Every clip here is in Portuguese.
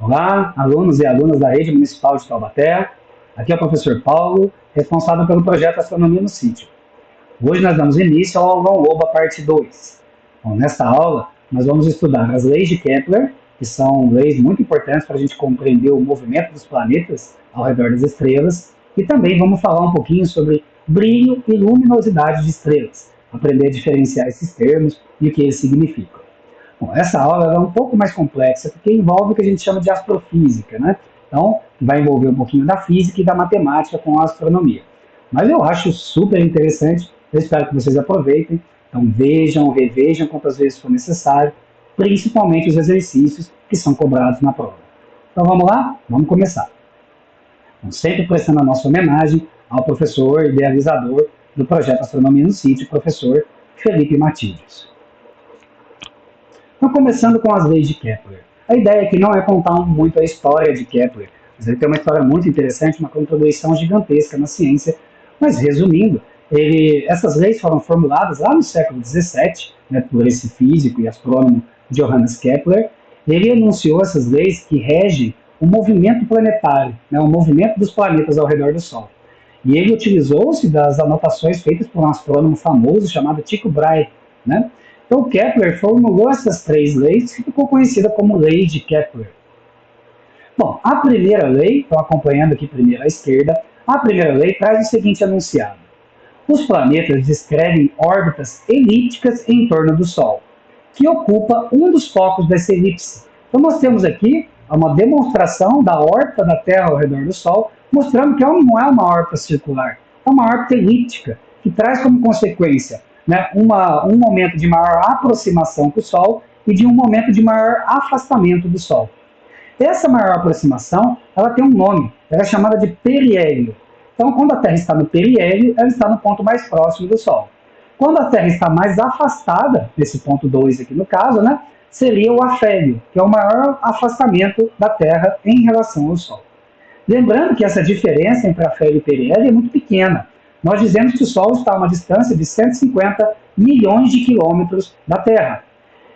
Olá, alunos e alunas da Rede Municipal de Taubaté. Aqui é o professor Paulo, responsável pelo projeto Astronomia no Sítio. Hoje nós damos início ao Aulão Loba Parte 2. Bom, nesta aula, nós vamos estudar as leis de Kepler, que são leis muito importantes para a gente compreender o movimento dos planetas ao redor das estrelas, e também vamos falar um pouquinho sobre brilho e luminosidade de estrelas, aprender a diferenciar esses termos e o que eles significam. Bom, essa aula é um pouco mais complexa, porque envolve o que a gente chama de astrofísica, né? Então, vai envolver um pouquinho da física e da matemática com a astronomia. Mas eu acho super interessante, eu espero que vocês aproveitem. Então, vejam, revejam quantas vezes for necessário, principalmente os exercícios que são cobrados na prova. Então, vamos lá? Vamos começar. Então, sempre prestando a nossa homenagem ao professor idealizador do projeto Astronomia no Sítio, professor Felipe Matídios. Então, começando com as leis de Kepler. A ideia aqui não é contar muito a história de Kepler, mas ele tem uma história muito interessante, uma contribuição gigantesca na ciência. Mas, resumindo, essas leis foram formuladas lá no século XVII, né, por esse físico e astrônomo Johannes Kepler. Ele enunciou essas leis que regem o movimento planetário, né, o movimento dos planetas ao redor do Sol. E ele utilizou-se das anotações feitas por um astrônomo famoso chamado Tycho Brahe, né? Então, Kepler formulou essas três leis que ficou conhecida como lei de Kepler. Bom, a primeira lei, estou acompanhando aqui primeiro à esquerda, a primeira lei traz o seguinte enunciado. Os planetas descrevem órbitas elípticas em torno do Sol, que ocupa um dos focos dessa elipse. Então, nós temos aqui uma demonstração da órbita da Terra ao redor do Sol, mostrando que não é uma órbita circular, é uma órbita elíptica, que traz como consequência, né, um momento de maior aproximação com o Sol e de um momento de maior afastamento do Sol. Essa maior aproximação, ela tem um nome, ela é chamada de periélio. Então, quando a Terra está no periélio, ela está no ponto mais próximo do Sol. Quando a Terra está mais afastada, nesse ponto 2 aqui no caso, né, seria o afélio, que é o maior afastamento da Terra em relação ao Sol. Lembrando que essa diferença entre afélio e periélio é muito pequena. Nós dizemos que o Sol está a uma distância de 150 milhões de quilômetros da Terra.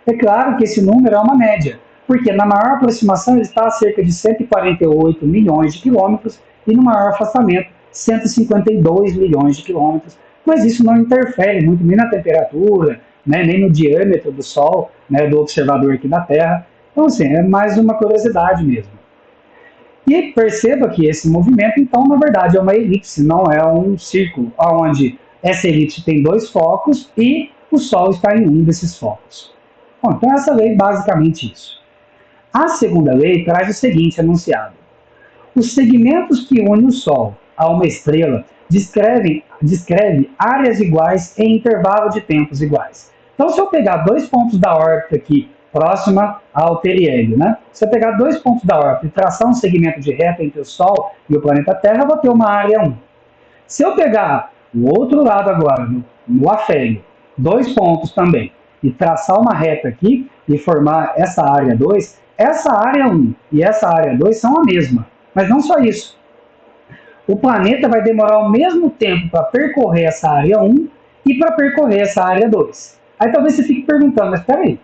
É claro que esse número é uma média, porque na maior aproximação ele está a cerca de 148 milhões de quilômetros e no maior afastamento 152 milhões de quilômetros, mas isso não interfere muito nem na temperatura, né, nem no diâmetro do Sol, né, do observador aqui da Terra. Então, assim, é mais uma curiosidade mesmo. E perceba que esse movimento, então, na verdade, é uma elipse, não é um círculo, onde essa elipse tem dois focos e o Sol está em um desses focos. Bom, então, essa lei é basicamente isso. A segunda lei traz o seguinte enunciado. Os segmentos que unem o Sol a uma estrela descreve áreas iguais em intervalo de tempos iguais. Então, se eu pegar dois pontos da órbita aqui, próxima ao periélio, né? Se eu pegar dois pontos da órbita e traçar um segmento de reta entre o Sol e o planeta Terra, eu vou ter uma área 1. Se eu pegar o outro lado agora, no afélio, dois pontos também, e traçar uma reta aqui e formar essa área 2, essa área 1 e essa área 2 são a mesma. Mas não só isso. O planeta vai demorar o mesmo tempo para percorrer essa área 1 e para percorrer essa área 2. Aí talvez você fique perguntando, mas peraí,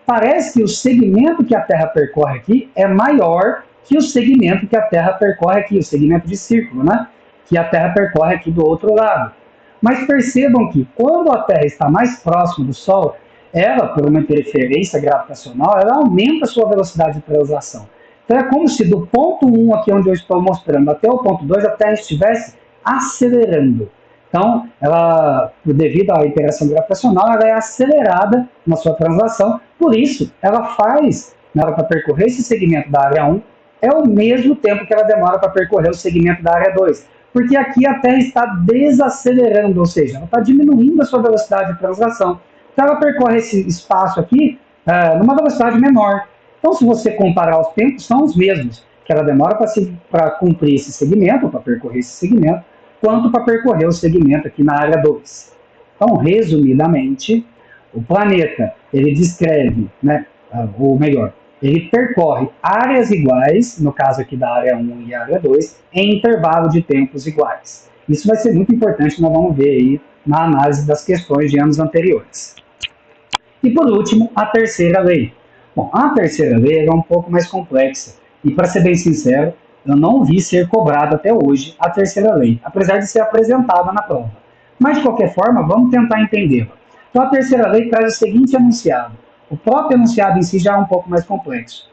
parece que o segmento que a Terra percorre aqui é maior que o segmento que a Terra percorre aqui, o segmento de círculo, né? Que a Terra percorre aqui do outro lado. Mas percebam que quando a Terra está mais próxima do Sol, ela, por uma interferência gravitacional, ela aumenta a sua velocidade de translação. Então é como se do ponto 1 aqui onde eu estou mostrando até o ponto 2, a Terra estivesse acelerando. Então, ela, devido à interação gravitacional, ela é acelerada na sua translação. Por isso, ela faz, na hora para percorrer esse segmento da área 1, é o mesmo tempo que ela demora para percorrer o segmento da área 2. Porque aqui a Terra está desacelerando, ou seja, ela está diminuindo a sua velocidade de translação. Então, ela percorre esse espaço aqui numa velocidade menor. Então, se você comparar os tempos, são os mesmos, que ela demora para cumprir esse segmento, para percorrer esse segmento, quanto para percorrer o segmento aqui na área 2. Então, resumidamente, o planeta, ele descreve, né, ou melhor, ele percorre áreas iguais, no caso aqui da área 1 e área 2, em intervalo de tempos iguais. Isso vai ser muito importante, nós vamos ver aí na análise das questões de anos anteriores. E por último, a terceira lei. Bom, a terceira lei é um pouco mais complexa e, para ser bem sincero, eu não vi ser cobrado até hoje a terceira lei, apesar de ser apresentada na prova. Mas, de qualquer forma, vamos tentar entendê-la. Então, a terceira lei traz o seguinte enunciado. O próprio enunciado em si já é um pouco mais complexo.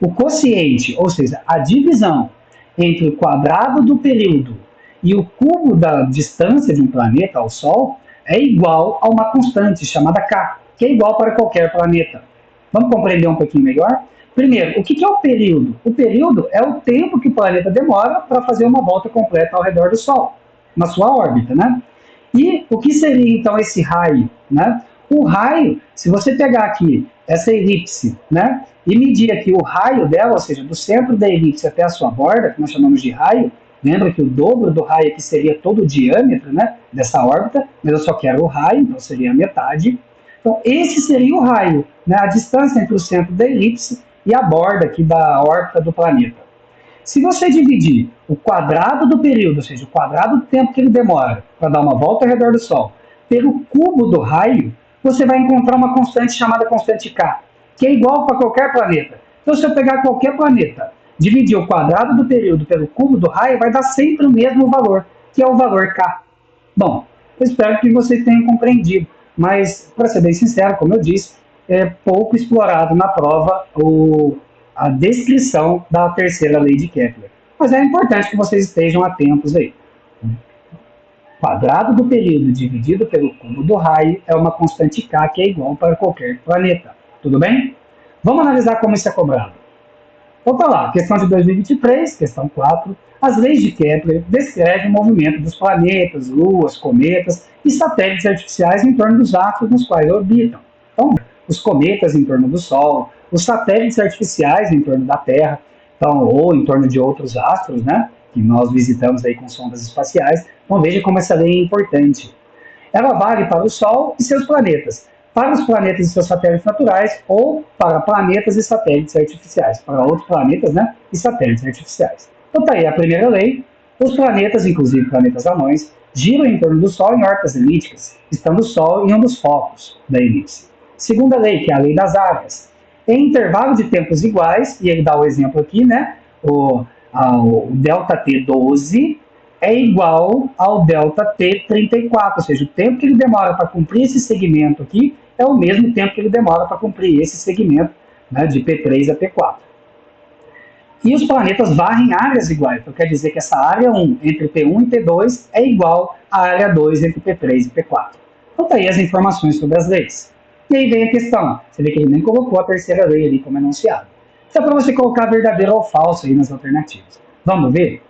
O quociente, ou seja, a divisão entre o quadrado do período e o cubo da distância de um planeta ao Sol é igual a uma constante chamada K, que é igual para qualquer planeta. Vamos compreender um pouquinho melhor? Primeiro, o que é o período? O período é o tempo que o planeta demora para fazer uma volta completa ao redor do Sol, na sua órbita, né? E o que seria então esse raio, né? O raio, se você pegar aqui essa elipse, né, e medir aqui o raio dela, ou seja, do centro da elipse até a sua borda, que nós chamamos de raio, lembra que o dobro do raio aqui seria todo o diâmetro, né, dessa órbita, mas eu só quero o raio, então seria a metade. Então, esse seria o raio, né, a distância entre o centro da elipse e a borda aqui da órbita do planeta. Se você dividir o quadrado do período, ou seja, o quadrado do tempo que ele demora para dar uma volta ao redor do Sol, pelo cubo do raio, você vai encontrar uma constante chamada constante K, que é igual para qualquer planeta. Então, se eu pegar qualquer planeta, dividir o quadrado do período pelo cubo do raio, vai dar sempre o mesmo valor, que é o valor K. Bom, eu espero que vocês tenham compreendido, mas, para ser bem sincero, como eu disse, é pouco explorado na prova a descrição da terceira lei de Kepler. Mas é importante que vocês estejam atentos aí. O quadrado do período dividido pelo cubo do raio é uma constante K que é igual para qualquer planeta. Tudo bem? Vamos analisar como isso é cobrado. Então tá lá, questão de 2023, questão 4. As leis de Kepler descrevem o movimento dos planetas, luas, cometas e satélites artificiais em torno dos astros nos quais orbitam. Então, os cometas em torno do Sol, os satélites artificiais em torno da Terra, então, ou em torno de outros astros, né, que nós visitamos aí com sondas espaciais. Então veja como essa lei é importante. Ela vale para o Sol e seus planetas, para os planetas e seus satélites naturais, ou para planetas e satélites artificiais, para outros planetas, né, e satélites artificiais. Então tá aí a primeira lei. Os planetas, inclusive planetas anões, giram em torno do Sol em órbitas elípticas, estando o Sol em um dos focos da elipse. Segunda lei, que é a lei das áreas. Em intervalo de tempos iguais, e ele dá o exemplo aqui, né? O ΔT12 é igual ao ΔT34, ou seja, o tempo que ele demora para cumprir esse segmento aqui é o mesmo tempo que ele demora para cumprir esse segmento, né, de P3 a P4. E os planetas varrem áreas iguais, então quer dizer que essa área 1 entre P1 e P2 é igual à área 2 entre P3 e P4. Então tá aí as informações sobre as leis. E aí vem a questão. Você vê que ele nem colocou a terceira lei ali como enunciado. Isso é para você colocar verdadeiro ou falso aí nas alternativas. Vamos ver?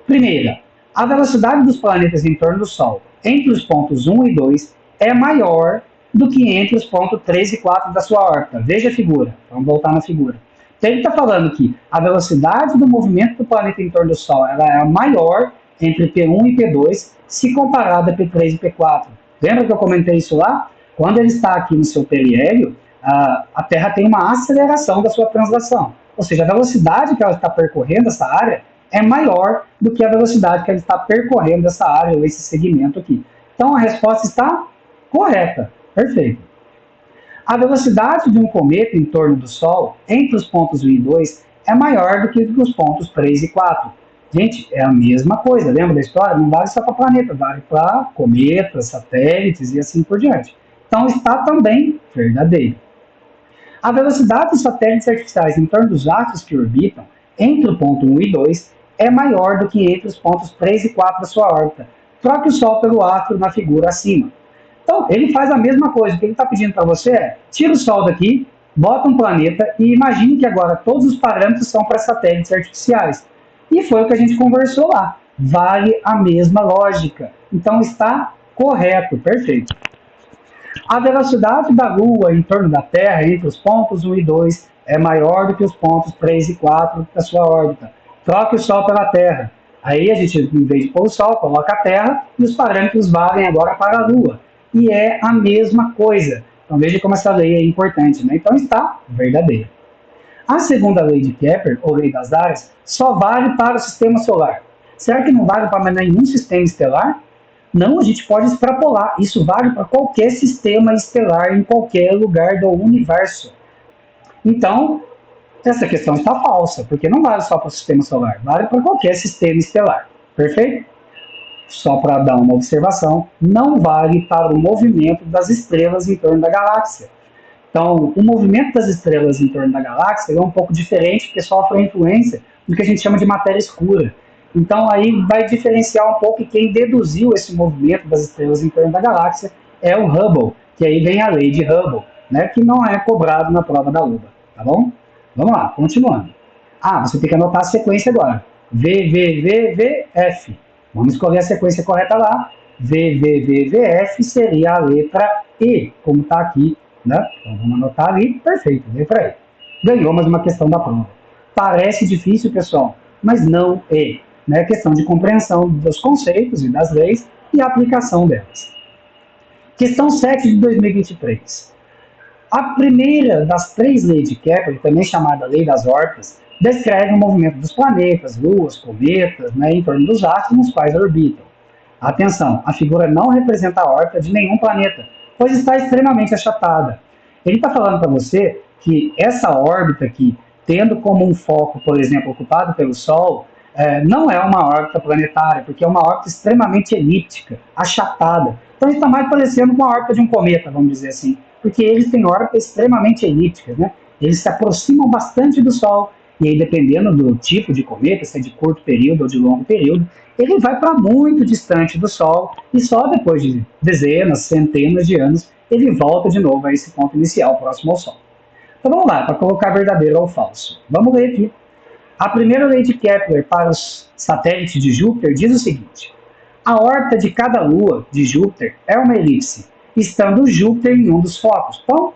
Primeira, a velocidade dos planetas em torno do Sol entre os pontos 1 e 2 é maior do que entre os pontos 3 e 4 da sua órbita. Veja a figura. Vamos voltar na figura. Então ele está falando que a velocidade do movimento do planeta em torno do Sol ela é maior entre P1 e P2 se comparada a P3 e P4. Lembra que eu comentei isso lá? Quando ele está aqui no seu periélio, a Terra tem uma aceleração da sua translação. Ou seja, a velocidade que ela está percorrendo essa área é maior do que a velocidade que ela está percorrendo essa área, ou esse segmento aqui. Então a resposta está correta. Perfeito. A velocidade de um cometa em torno do Sol, entre os pontos 1 e 2, é maior do que os pontos 3 e 4. Gente, é a mesma coisa. Lembra da história? Não vale só para planeta, vale para cometas, satélites e assim por diante. Então está também verdadeiro. A velocidade dos satélites artificiais em torno dos astros que orbitam entre o ponto 1 e 2 é maior do que entre os pontos 3 e 4 da sua órbita. Troque o Sol pelo astro na figura acima. Então, ele faz a mesma coisa. O que ele está pedindo para você é, tira o Sol daqui, bota um planeta e imagine que agora todos os parâmetros são para satélites artificiais. E foi o que a gente conversou lá. Vale a mesma lógica. Então, está correto, perfeito. A velocidade da Lua em torno da Terra entre os pontos 1 e 2 é maior do que os pontos 3 e 4 da sua órbita. Troque o Sol pela Terra. Aí a gente, em vez de pôr o Sol, coloca a Terra e os parâmetros valem agora para a Lua. E é a mesma coisa. Então veja como essa lei é importante, né? Então está verdadeira. A segunda lei de Kepler, ou lei das áreas, só vale para o sistema solar. Será que não vale para nenhum sistema estelar? Não, a gente pode extrapolar. Isso vale para qualquer sistema estelar em qualquer lugar do universo. Então, essa questão está falsa, porque não vale só para o sistema solar, vale para qualquer sistema estelar. Perfeito? Só para dar uma observação, não vale para o movimento das estrelas em torno da galáxia. Então, o movimento das estrelas em torno da galáxia é um pouco diferente, porque sofre a influência do que a gente chama de matéria escura. Então, aí vai diferenciar um pouco, e quem deduziu esse movimento das estrelas em torno da galáxia é o Hubble, que aí vem a lei de Hubble, né, que não é cobrado na prova da UBA, tá bom? Vamos lá, continuando. Você tem que anotar a sequência agora. V, V, V, V, F. Vamos escolher a sequência correta lá. V, V, V, V, F seria a letra E, como está aqui, né? Então vamos anotar ali, perfeito, letra E. Ganhou mais uma questão da prova. Parece difícil, pessoal, mas não é. Né? É questão de compreensão dos conceitos e das leis e a aplicação delas. Questão 7 de 2023. A primeira das 3 leis de Kepler, também chamada lei das órbitas, descreve o movimento dos planetas, luas, cometas, né, em torno dos astros nos quais orbitam. Atenção, a figura não representa a órbita de nenhum planeta, pois está extremamente achatada. Ele está falando para você que essa órbita aqui, tendo como um foco, por exemplo, ocupado pelo Sol, não é uma órbita planetária, porque é uma órbita extremamente elíptica, achatada. Então está mais parecendo com a órbita de um cometa, vamos dizer assim, porque eles têm órbitas extremamente elípticas, né? Eles se aproximam bastante do Sol, e aí dependendo do tipo de cometa, se é de curto período ou de longo período, ele vai para muito distante do Sol, e só depois de dezenas, centenas de anos, ele volta de novo a esse ponto inicial, próximo ao Sol. Então vamos lá, para colocar verdadeiro ou falso. Vamos ler aqui. A primeira lei de Kepler para os satélites de Júpiter diz o seguinte: a órbita de cada lua de Júpiter é uma elipse, estando Júpiter em um dos focos. Então,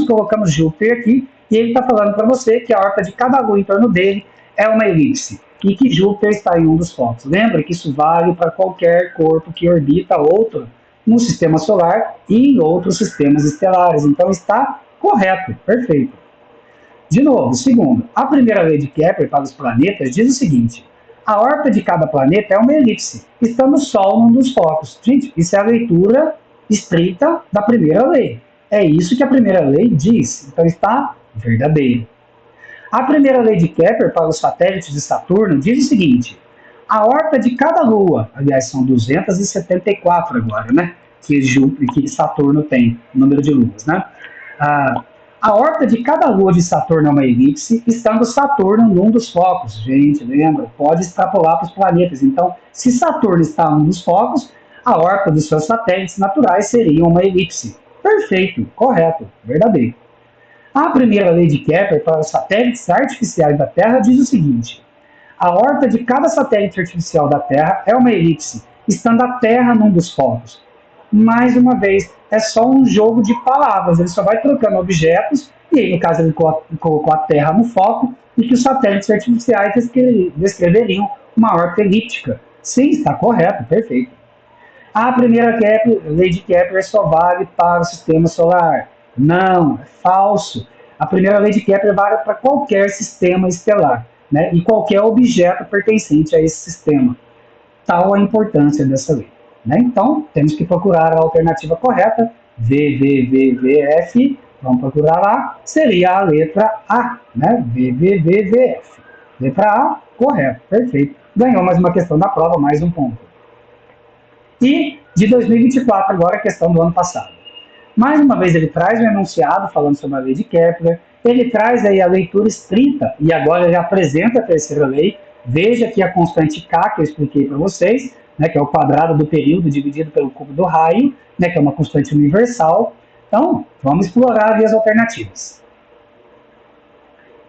colocamos Júpiter aqui, e ele está falando para você que a órbita de cada lua em torno dele é uma elipse, e que Júpiter está em um dos focos. Lembra que isso vale para qualquer corpo que orbita outro no sistema solar e em outros sistemas estelares. Então, está correto, perfeito. De novo, segundo, a primeira lei de Kepler para os planetas diz o seguinte: a órbita de cada planeta é uma elipse, estando o Sol num dos focos. Gente, isso é a leitura estrita da primeira lei. É isso que a primeira lei diz. Então está verdadeiro. A primeira lei de Kepler para os satélites de Saturno diz o seguinte: a órbita de cada lua, aliás, são 274 agora, né? Que Saturno tem, o número de luas, né? A órbita de cada lua de Saturno é uma elipse, estando Saturno num dos focos. Gente, lembra? Pode extrapolar para os planetas. Então, se Saturno está num dos focos, a órbita dos seus satélites naturais seria uma elipse. Perfeito, correto, verdadeiro. A primeira lei de Kepler para os satélites artificiais da Terra diz o seguinte: a órbita de cada satélite artificial da Terra é uma elipse, estando a Terra num dos focos. Mais uma vez, é só um jogo de palavras, ele só vai trocando objetos, e aí, no caso, ele colocou a Terra no foco, e que os satélites artificiais descreveriam uma órbita elíptica. Sim, está correto, perfeito. A primeira lei de Kepler só vale para o sistema solar. Não, é falso. A primeira lei de Kepler vale para qualquer sistema estelar, né, e qualquer objeto pertencente a esse sistema. Tal a importância dessa lei. Né? Então, temos que procurar a alternativa correta, VVVVF, vamos procurar lá, seria a letra A, né? VVVVF. Letra A, correto, perfeito. Ganhou mais uma questão da prova, mais um ponto. E de 2024, agora a questão do ano passado. Mais uma vez ele traz um enunciado falando sobre a lei de Kepler, ele traz aí a leitura estrita, e agora ele apresenta a terceira lei. Veja aqui a constante K que eu expliquei para vocês, né, que é o quadrado do período dividido pelo cubo do raio, né, que é uma constante universal. Então, vamos explorar ali as alternativas.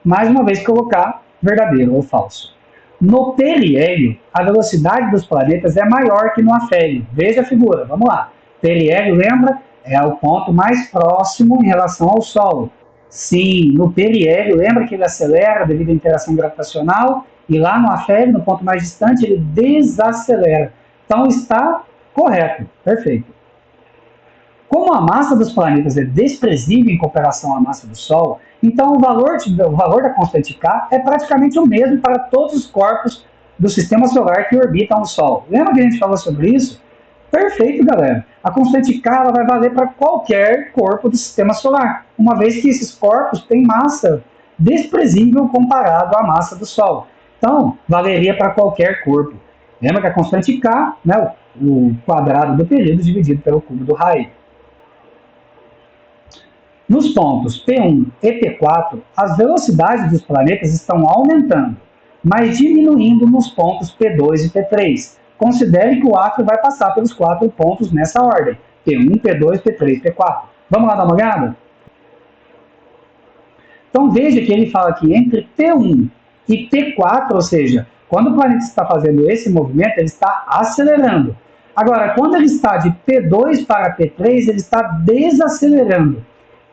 Mais uma vez, colocar verdadeiro ou falso. No periélio, a velocidade dos planetas é maior que no afélio. Veja a figura, vamos lá. Periélio, lembra? É o ponto mais próximo em relação ao Sol. Sim, no periélio, lembra que ele acelera devido à interação gravitacional? E lá no afélio, no ponto mais distante, ele desacelera. Então está correto, perfeito. Como a massa dos planetas é desprezível em comparação à massa do Sol, então o valor da constante K é praticamente o mesmo para todos os corpos do sistema solar que orbitam o Sol. Lembra que a gente falou sobre isso? Perfeito, galera. A constante K ela vai valer para qualquer corpo do sistema solar, uma vez que esses corpos têm massa desprezível comparado à massa do Sol. Então, valeria para qualquer corpo. Lembra que a constante K, né, o quadrado do período dividido pelo cubo do raio. Nos pontos P1 e P4, as velocidades dos planetas estão aumentando, mas diminuindo nos pontos P2 e P3. Considere que o astro vai passar pelos 4 pontos nessa ordem: P1, P2, P3, P4. Vamos lá dar uma olhada? Então veja que ele fala que entre P1 e P4, ou seja, quando o planeta está fazendo esse movimento, ele está acelerando. Agora, quando ele está de P2 para P3, ele está desacelerando.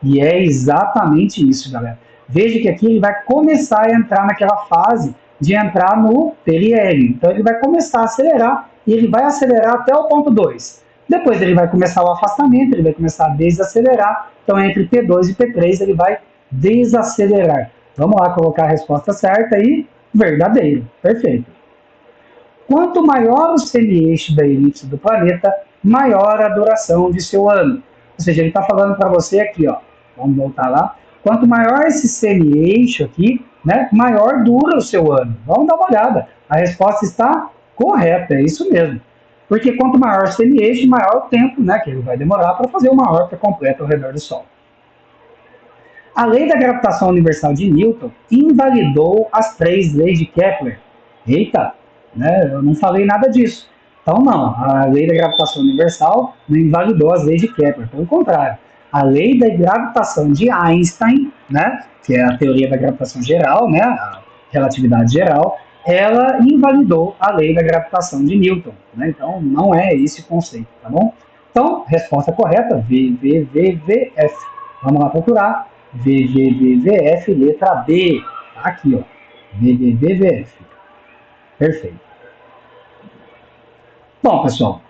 E é exatamente isso, galera. Veja que aqui ele vai começar a entrar naquela fase de entrar no periélio. Então ele vai começar a acelerar e ele vai acelerar até o ponto 2. Depois ele vai começar o afastamento, ele vai começar a desacelerar. Então entre P2 e P3 ele vai desacelerar. Vamos lá colocar a resposta certa aí. Verdadeiro. Perfeito. Quanto maior o semi-eixo da elipse do planeta, maior a duração de seu ano. Ou seja, ele está falando para você aqui, ó. Vamos voltar lá. Quanto maior esse semi-eixo aqui, né, maior dura o seu ano. Vamos dar uma olhada. A resposta está correta, é isso mesmo. Porque quanto maior o semi-eixo, maior o tempo, né, que ele vai demorar para fazer uma órbita completa ao redor do Sol. A lei da gravitação universal de Newton invalidou as 3 leis de Kepler. Eita, né, eu não falei nada disso. Então, não, a lei da gravitação universal não invalidou as leis de Kepler, pelo contrário. A lei da gravitação de Einstein, né, que é a teoria da gravitação geral, né, a relatividade geral, ela invalidou a lei da gravitação de Newton. Né, então, não é esse o conceito, tá bom? Então, resposta correta, VVVVF. Vamos lá procurar. VVVVF, letra B. Aqui, ó. VVVVF. Perfeito. Bom, pessoal,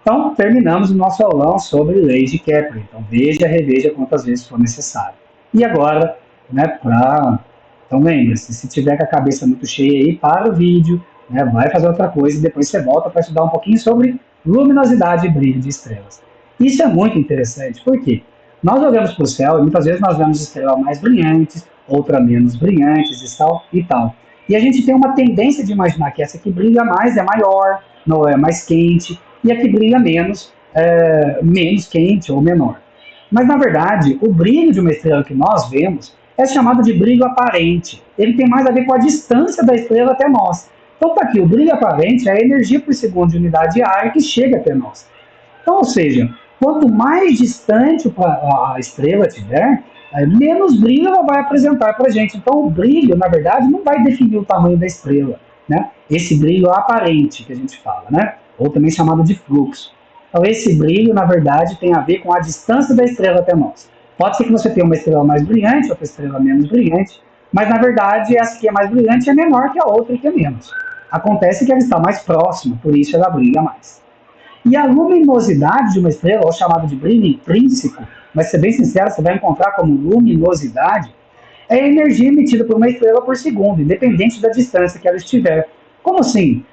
então terminamos o nosso aulão sobre leis de Kepler. Então veja, reveja quantas vezes for necessário. E agora, né, então lembre-se, se tiver com a cabeça muito cheia aí, para o vídeo, né, vai fazer outra coisa e depois você volta para estudar um pouquinho sobre luminosidade e brilho de estrelas. Isso é muito interessante, por quê? Nós olhamos para o céu e muitas vezes nós vemos estrelas mais brilhantes, outras menos brilhantes e tal. E a gente tem uma tendência de imaginar que essa que brilha mais é maior, não é mais quente, e a que brilha menos é menos quente ou menor. Mas, na verdade, o brilho de uma estrela que nós vemos é chamado de brilho aparente. Ele tem mais a ver com a distância da estrela até nós. Então, tá aqui, o brilho aparente é a energia por segundo de unidade de área que chega até nós. Então, ou seja, quanto mais distante a estrela tiver, menos brilho ela vai apresentar para a gente. Então, o brilho, na verdade, não vai definir o tamanho da estrela, né? Esse brilho aparente que a gente fala, né? Ou também chamado de fluxo. Então, esse brilho, na verdade, tem a ver com a distância da estrela até nós. Pode ser que você tenha uma estrela mais brilhante, outra estrela menos brilhante, mas, na verdade, essa que é mais brilhante é menor que a outra que é menos. Acontece que ela está mais próxima, por isso ela brilha mais. E a luminosidade de uma estrela, ou chamado de brilho intrínseco, mas, ser bem sincero, você vai encontrar como luminosidade, é a energia emitida por uma estrela por segundo, independente da distância que ela estiver. Como assim?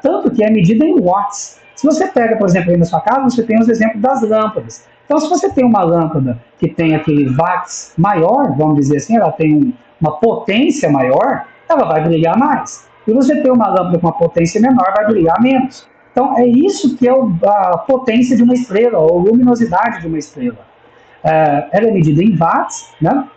Tanto que é medida em watts. Se você pega, por exemplo, aí na sua casa, você tem os exemplos das lâmpadas. Então, se você tem uma lâmpada que tem aquele watts maior, vamos dizer assim, ela tem uma potência maior, ela vai brilhar mais. E você tem uma lâmpada com uma potência menor, vai brilhar menos. Então, é isso que é a potência de uma estrela, ou luminosidade de uma estrela. Ela é medida em watts, né?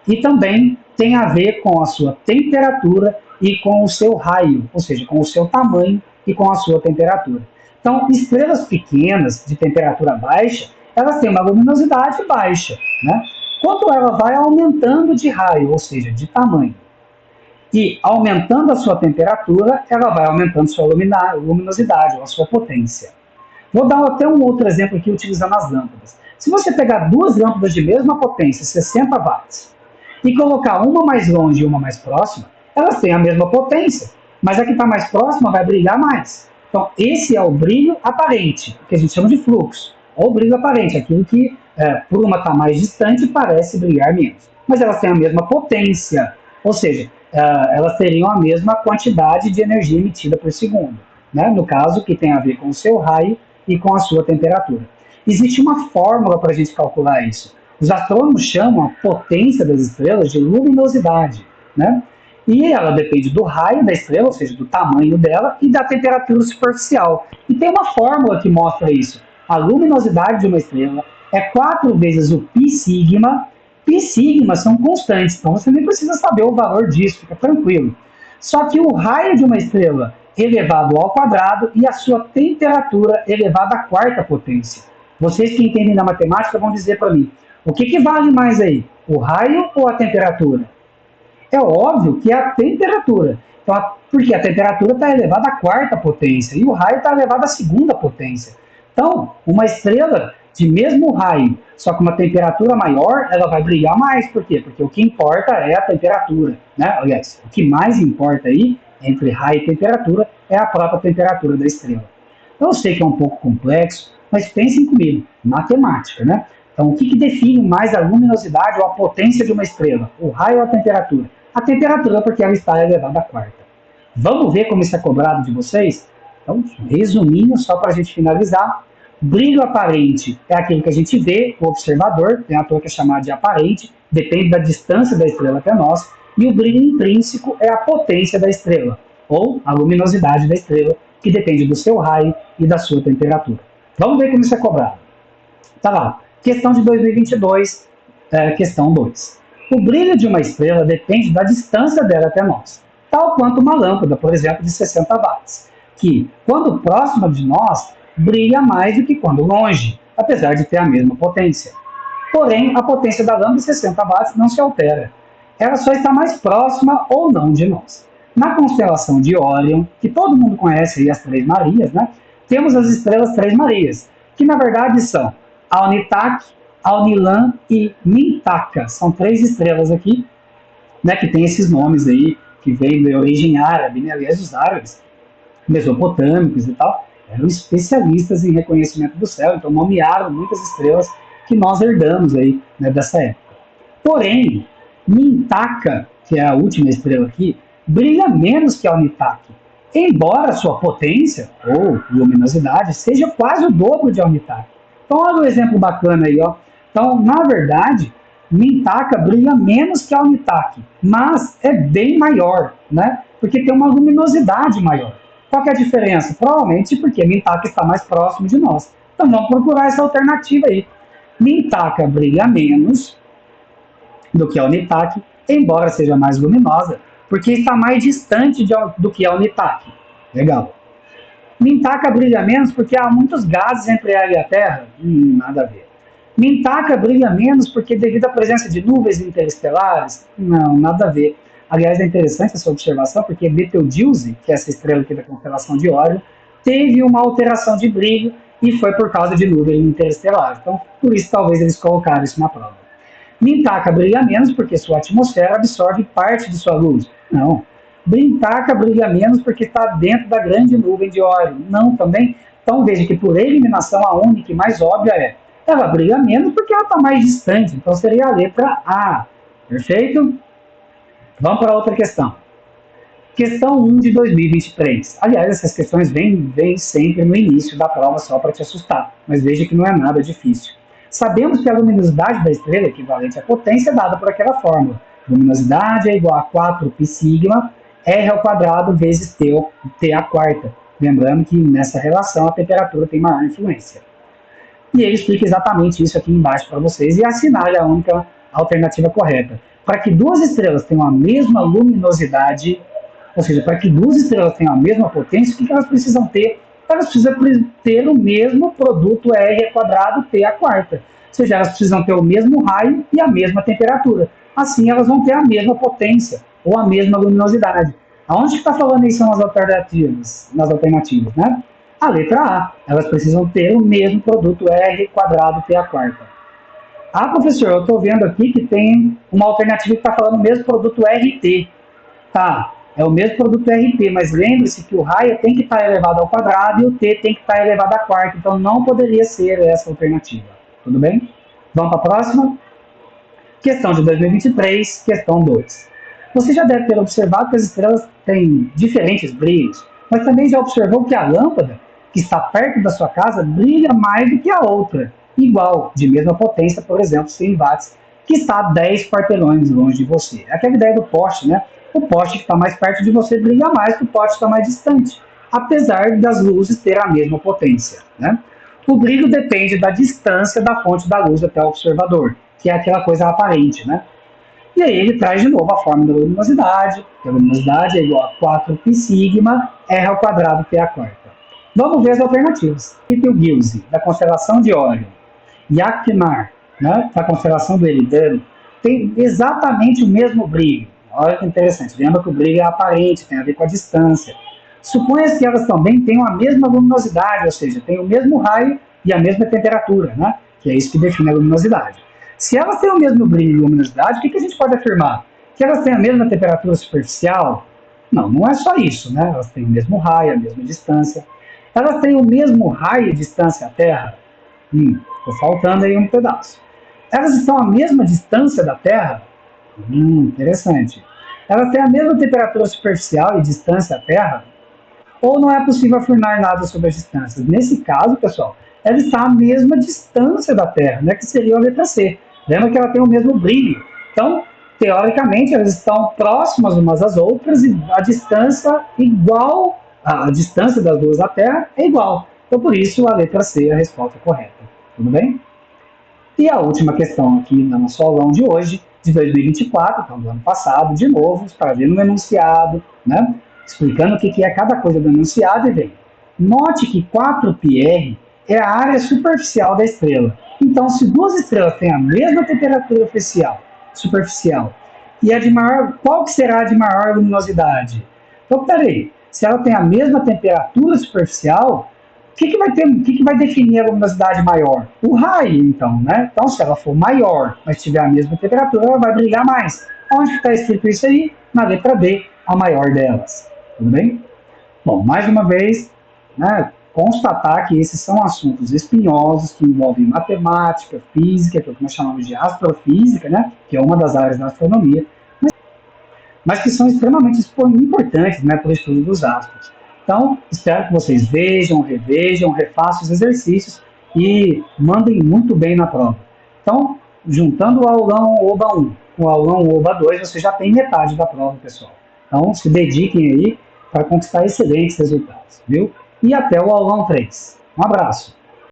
E também tem a ver com a sua temperatura e com o seu raio, ou seja, com o seu tamanho e com a sua temperatura. Então, estrelas pequenas de temperatura baixa, elas têm uma luminosidade baixa, né? Quando ela vai aumentando de raio, ou seja, de tamanho, e aumentando a sua temperatura, ela vai aumentando sua luminosidade, ou a sua potência. Vou dar até um outro exemplo aqui utilizando as lâmpadas. Se você pegar duas lâmpadas de mesma potência, 60 watts, e colocar uma mais longe e uma mais próxima, elas têm a mesma potência, mas a que está mais próxima vai brilhar mais. Então, esse é o brilho aparente, que a gente chama de fluxo, ou brilho aparente, aquilo que, por uma estar mais distante, parece brilhar menos. Mas elas têm a mesma potência, ou seja, elas teriam a mesma quantidade de energia emitida por segundo. Né? No caso, que tem a ver com o seu raio e com a sua temperatura. Existe uma fórmula para a gente calcular isso. Os astrônomos chamam a potência das estrelas de luminosidade, né? E ela depende do raio da estrela, ou seja, do tamanho dela, e da temperatura superficial. E tem uma fórmula que mostra isso. A luminosidade de uma estrela é 4 vezes o π sigma. Π sigma são constantes, então você nem precisa saber o valor disso, fica tranquilo. Só que o raio de uma estrela elevado ao quadrado e a sua temperatura elevada à quarta potência. Vocês que entendem da matemática vão dizer para mim, o que vale mais aí, o raio ou a temperatura? É óbvio que é a temperatura, então, porque a temperatura está elevada à quarta potência e o raio está elevado à segunda potência. Então, uma estrela de mesmo raio, só com uma temperatura maior, ela vai brilhar mais. Por quê? Porque o que importa é a temperatura, né? Aliás, o que mais importa aí, entre raio e temperatura, é a própria temperatura da estrela. Eu sei que é um pouco complexo, mas pensem comigo, matemática, né? Então, o que define mais a luminosidade ou a potência de uma estrela? O raio ou a temperatura? A temperatura, porque ela está elevada à quarta. Vamos ver como isso é cobrado de vocês? Então, resuminho, só para a gente finalizar. Brilho aparente é aquilo que a gente vê, o observador, tem a toa que é chamado de aparente, depende da distância da estrela até nós, e o brilho intrínseco é a potência da estrela, ou a luminosidade da estrela, que depende do seu raio e da sua temperatura. Vamos ver como isso é cobrado. Tá lá, questão de 2022, questão 2. O brilho de uma estrela depende da distância dela até nós, tal quanto uma lâmpada, por exemplo, de 60 watts, que, quando próxima de nós, brilha mais do que quando longe, apesar de ter a mesma potência. Porém, a potência da lâmpada de 60 watts não se altera. Ela só está mais próxima ou não de nós. Na constelação de Órion, que todo mundo conhece aí as Três Marias, né? Temos as estrelas Três Marias, que na verdade são Alnitak, Alnilam e Mintaka. São 3 estrelas aqui, né, que tem esses nomes aí, que vêm de origem árabe, né? Aliás, os árabes, mesopotâmicos e tal, eram especialistas em reconhecimento do céu, então nomearam muitas estrelas que nós herdamos aí, né, dessa época. Porém, Mintaka, que é a última estrela aqui, brilha menos que a Alnitak, embora sua potência, ou luminosidade, seja quase o dobro de Alnitak. Então, olha um exemplo bacana aí, ó. Então, na verdade, Mintaka brilha menos que a Alnitak, mas é bem maior, né? Porque tem uma luminosidade maior. Qual que é a diferença? Provavelmente porque Mintaka está mais próximo de nós. Então vamos procurar essa alternativa aí. Mintaka brilha menos do que a Alnitak, embora seja mais luminosa, porque está mais distante do que a Alnitak. Legal. Mintaka brilha menos porque há muitos gases entre ela e a Terra? Nada a ver. Mintaka brilha menos porque devido à presença de nuvens interestelares? Não, nada a ver. Aliás, é interessante essa observação, porque Betelgeuse, que é essa estrela aqui da constelação de Órion, teve uma alteração de brilho e foi por causa de nuvens interestelares. Então, por isso, talvez eles colocaram isso na prova. Mintaka brilha menos porque sua atmosfera absorve parte de sua luz. Não. Mintaka brilha menos porque está dentro da grande nuvem de Órion. Não, também. Então, veja que por eliminação, a única e mais óbvia é ela brilha menos porque ela está mais distante. Então, seria a letra A. Perfeito? Vamos para outra questão. Questão 1 de 2023. Aliás, essas questões vêm sempre no início da prova só para te assustar, mas veja que não é nada difícil. Sabemos que a luminosidade da estrela, equivalente à potência, é dada por aquela fórmula. Luminosidade é igual a 4 π sigma R ao quadrado vezes T à quarta. Lembrando que nessa relação a temperatura tem maior influência. E ele explica exatamente isso aqui embaixo para vocês e assinala a única alternativa correta. Para que duas estrelas tenham a mesma luminosidade, ou seja, para que duas estrelas tenham a mesma potência, o que elas precisam ter? Elas precisam ter o mesmo produto R quadrado T à quarta. Ou seja, elas precisam ter o mesmo raio e a mesma temperatura. Assim, elas vão ter a mesma potência ou a mesma luminosidade. Aonde que está falando isso nas alternativas, né? A letra A. Elas precisam ter o mesmo produto R quadrado T à quarta. Ah, professor, eu estou vendo aqui que tem uma alternativa que está falando o mesmo produto RT. Tá, é o mesmo produto RT, mas lembre-se que o raio tem que estar elevado ao quadrado e o T tem que estar elevado à quarta, então não poderia ser essa alternativa. Tudo bem? Vamos para a próxima? Questão de 2023, questão 2. Você já deve ter observado que as estrelas têm diferentes brilhos, mas também já observou que a lâmpada, que está perto da sua casa brilha mais do que a outra, igual, de mesma potência, por exemplo, 100 watts, que está a 10 quarteirões longe de você. É aquela ideia do poste, né? O poste que está mais perto de você brilha mais que o poste que está mais distante, apesar das luzes ter a mesma potência, né? O brilho depende da distância da fonte da luz até o observador, que é aquela coisa aparente, né? E aí ele traz de novo a fórmula da luminosidade, que a luminosidade é igual a 4π sigma R ao quadrado P a quarta. Vamos ver as alternativas. Betelgeuse, da constelação de Órion, e Aknar, né, da constelação do Eridano, tem exatamente o mesmo brilho. Olha que interessante. Lembra que o brilho é aparente, tem a ver com a distância. Suponha que elas também tenham a mesma luminosidade, ou seja, têm o mesmo raio e a mesma temperatura, né? Que é isso que define a luminosidade. Se elas têm o mesmo brilho e luminosidade, o que a gente pode afirmar? Que elas têm a mesma temperatura superficial? Não, não é só isso, né? Elas têm o mesmo raio, a mesma distância. Elas têm o mesmo raio e distância à Terra? Estou faltando aí um pedaço. Elas estão à mesma distância da Terra? Interessante. Elas têm a mesma temperatura superficial e distância à Terra? Ou não é possível afirmar nada sobre as distâncias? Nesse caso, pessoal, ela está à mesma distância da Terra, né, que seria a letra C. Lembra que ela tem o mesmo brilho. Então, teoricamente, elas estão próximas umas às outras e a distância igual, a distância das duas da Terra é igual. Então, por isso, a letra C é a resposta correta. Tudo bem? E a última questão aqui no nosso aulão de hoje, de 2024, então do ano passado, de novo, para ver no enunciado, né? Explicando o que é cada coisa do enunciado e vem. Note que 4πr é a área superficial da estrela. Então, se duas estrelas têm a mesma temperatura superficial e a de maior, qual que será a de maior luminosidade? Então, peraí, se ela tem a mesma temperatura superficial, o que vai definir a luminosidade maior? O raio, então, né? Então, se ela for maior, mas tiver a mesma temperatura, ela vai brilhar mais. Onde está escrito isso aí? Na letra B, a maior delas. Tudo bem? Bom, mais uma vez, né, constatar que esses são assuntos espinhosos que envolvem matemática, física, que é o que nós chamamos de astrofísica, né, que é uma das áreas da astronomia, mas que são extremamente importantes, né, para o estudo dos astros. Então, espero que vocês vejam, revejam, refaçam os exercícios e mandem muito bem na prova. Então, juntando o aulão OBA 1 com o aulão OBA 2, você já tem metade da prova, pessoal. Então, se dediquem aí para conquistar excelentes resultados, viu? E até o aulão 3. Um abraço!